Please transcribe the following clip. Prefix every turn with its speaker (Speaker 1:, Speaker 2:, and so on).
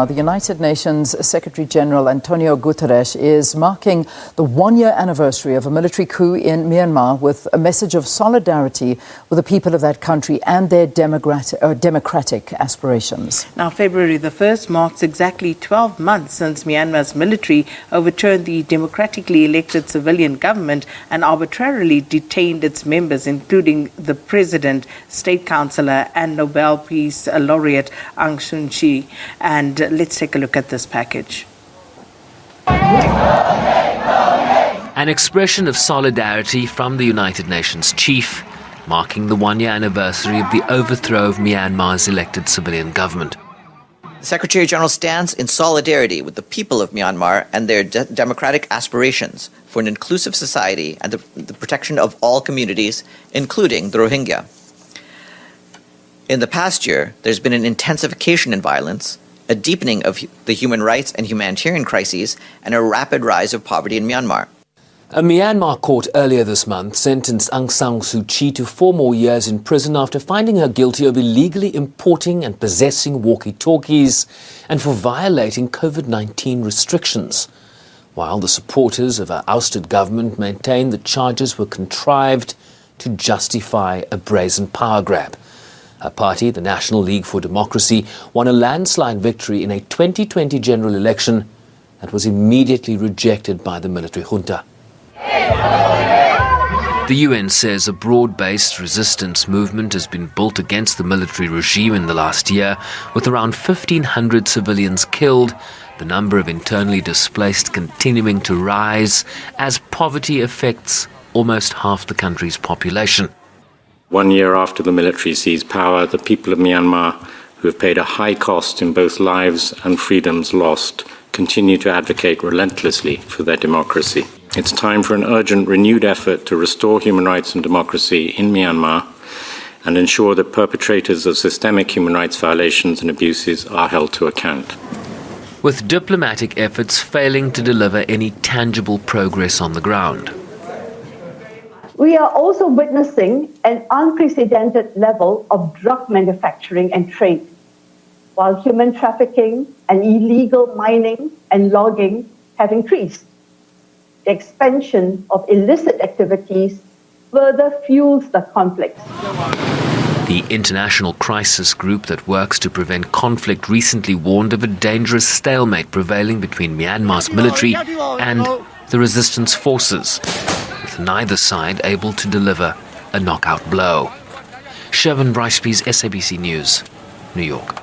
Speaker 1: The United Nations Secretary-General Antonio Guterres is marking the one-year anniversary of a military coup in Myanmar with a message of solidarity with the people of that country and their democratic aspirations.
Speaker 2: Now, February the 1st marks exactly 12 months since Myanmar's military overturned the democratically elected civilian government and arbitrarily detained its members, including the President, State Counsellor and Nobel Peace Laureate Aung. And let's take a look at this package.
Speaker 3: An expression of solidarity from the United Nations chief, marking the one-year anniversary of the overthrow of Myanmar's elected civilian government.
Speaker 4: The Secretary-General stands in solidarity with the people of Myanmar and their democratic aspirations for an inclusive society and the protection of all communities, including the Rohingya. In the past year, there's been an intensification in violence, a deepening of the human rights and humanitarian crises, and a rapid rise of poverty in Myanmar.
Speaker 3: A Myanmar court earlier this month sentenced Aung San Suu Kyi to 4 more years in prison after finding her guilty of illegally importing and possessing walkie-talkies and for violating COVID-19 restrictions, while the supporters of her ousted government maintain the charges were contrived to justify a brazen power grab. Her party, the National League for Democracy, won a landslide victory in a 2020 general election that was immediately rejected by the military junta. The UN says a broad-based resistance movement has been built against the military regime in the last year, with around 1,500 civilians killed, the number of internally displaced continuing to rise as poverty affects almost half the country's population.
Speaker 5: 1 year after the military seized power, the people of Myanmar, who have paid a high cost in both lives and freedoms lost, continue to advocate relentlessly for their democracy. It's time for an urgent, renewed effort to restore human rights and democracy in Myanmar and ensure that perpetrators of systemic human rights violations and abuses are held to account.
Speaker 3: With diplomatic efforts failing to deliver any tangible progress on the ground.
Speaker 6: We are also witnessing an unprecedented level of drug manufacturing and trade, while human trafficking and illegal mining and logging have increased. The expansion of illicit activities further fuels the conflict.
Speaker 3: The international crisis group that works to prevent conflict recently warned of a dangerous stalemate prevailing between Myanmar's military and the resistance forces, with neither side able to deliver a knockout blow. Shervin Bryceby's SABC News, New York.